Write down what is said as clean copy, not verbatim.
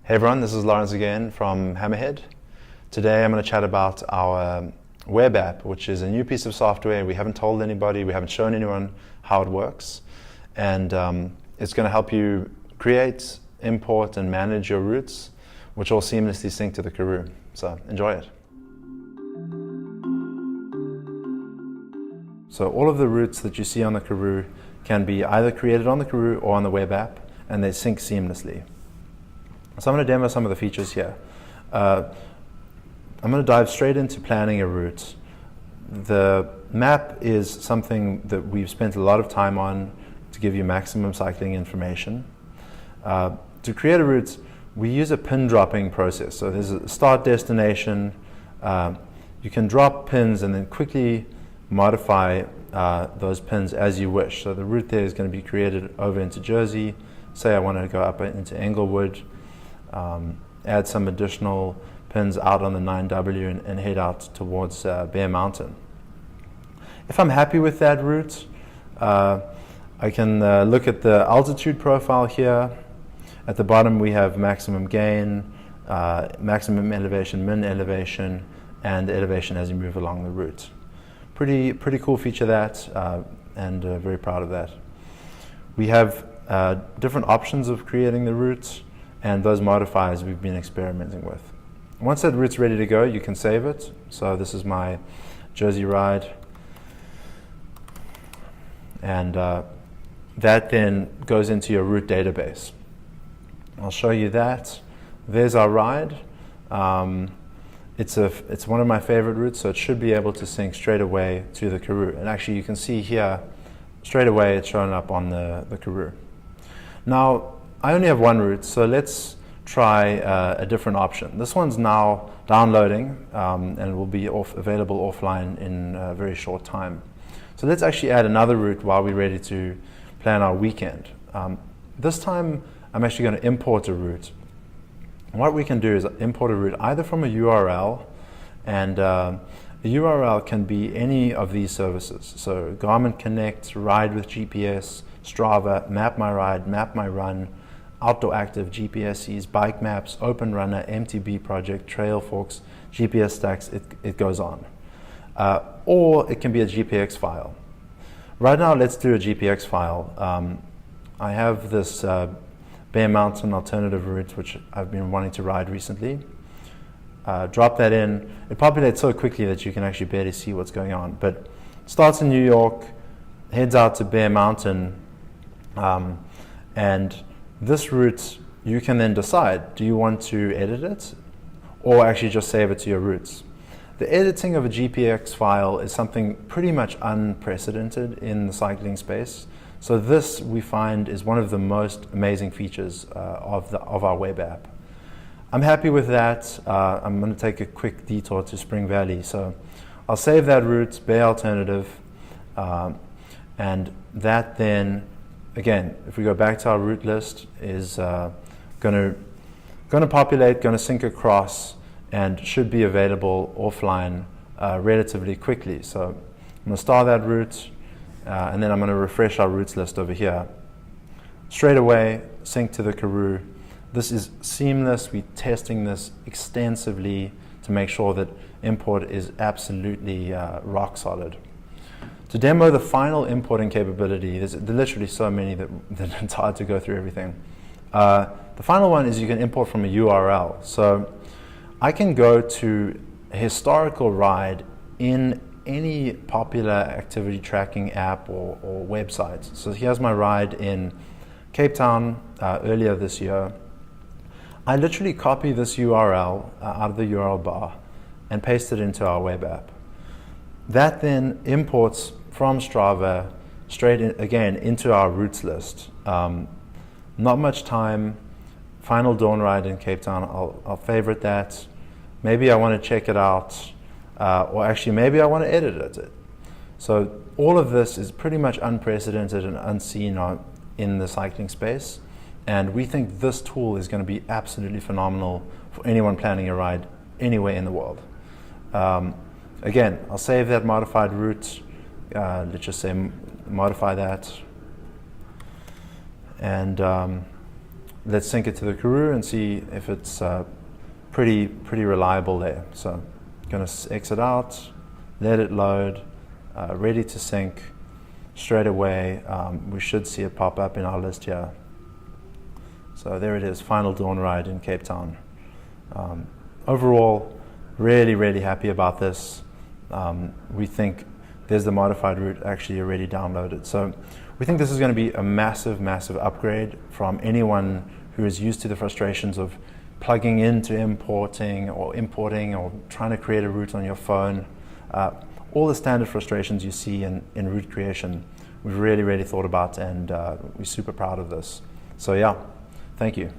Hey everyone, this is Lawrence again from Hammerhead. Today I'm going to chat about our web app, which is a new piece of software. We haven't told anybody, we haven't shown anyone how it works. And it's going to help you create, import and manage your routes, which all seamlessly sync to the Karoo. So enjoy it. So all of the routes that you see on the Karoo can be either created on the Karoo or on the web app, and they sync seamlessly. So I'm going to demo some of the features here. I'm going to dive straight into planning a route. The map is something that we've spent a lot of time on to give you maximum cycling information. To create a route, we use a pin dropping process. So there's a start destination. You can drop pins and then quickly modify those pins as you wish. So the route there is going to be created over into Jersey. Say I want to go up into Englewood. Add some additional pins out on the 9W and head out towards Bear Mountain. If I'm happy with that route, I can look at the altitude profile here. At the bottom we have maximum gain, maximum elevation, min elevation, and elevation as you move along the route. Pretty cool feature that, and very proud of that. We have different options of creating the route, and those modifiers we've been experimenting with. Once that route's ready to go, you can save it. So this is my Jersey ride. And that then goes into your route database. I'll show you that. There's our ride. It's one of my favorite routes, so it should be able to sync straight away to the Karoo. And actually you can see here, straight away it's showing up on the Karoo. Now, I only have one route, so let's try a different option. This one's now downloading and will be available offline in a very short time. So let's actually add another route while we're ready to plan our weekend. This time I'm actually going to import a route. What we can do is import a route either from a URL, and a URL can be any of these services. So Garmin Connect, Ride with GPS, Strava, Map My Ride, Map My Run, Outdoor Active, GPSes, Bike Maps, Open Runner, MTB Project, Trailforks, GPS Stacks, it goes on. Or it can be a GPX file. Right now, let's do a GPX file. I have this Bear Mountain alternative route, which I've been wanting to ride recently. Drop that in. It populates so quickly that you can actually barely see what's going on. But it starts in New York, heads out to Bear Mountain, and this route, you can then decide, do you want to edit it or actually just save it to your routes? The editing of a GPX file is something pretty much unprecedented in the cycling space. So this, we find, is one of the most amazing features of our web app. I'm happy with that. I'm going to take a quick detour to Spring Valley. So I'll save that route, Bear Alternative, and that then, again, if we go back to our route list, is going to populate, going to sync across, and should be available offline relatively quickly. So I'm going to start that route, and then I'm going to refresh our routes list over here. Straight away, sync to the Karoo. This is seamless. We're testing this extensively to make sure that import is absolutely rock solid. To demo the final importing capability, there's literally so many that it's hard to go through everything. The final one is you can import from a URL. So I can go to a historical ride in any popular activity tracking app or website. So here's my ride in Cape Town earlier this year. I literally copy this URL out of the URL bar and paste it into our web app. That then imports from Strava straight in, again, into our routes list. Not much time. Final dawn ride in Cape Town, I'll favorite that. Maybe I want to check it out, or actually maybe I want to edit it. So all of this is pretty much unprecedented and unseen in the cycling space, and we think this tool is going to be absolutely phenomenal for anyone planning a ride anywhere in the world. Again, I'll save that modified route. Let's just say modify that, and let's sync it to the Karoo and see if it's pretty reliable there. So going to exit out, let it load, ready to sync. Straight away, we should see it pop up in our list here. So there it is, final dawn ride in Cape Town. Overall, really happy about this. We think there's the modified route actually already downloaded. So we think this is going to be a massive upgrade from anyone who is used to the frustrations of plugging into importing or trying to create a route on your phone. All the standard frustrations you see in route creation, we've really thought about, and we're super proud of this. So yeah, thank you.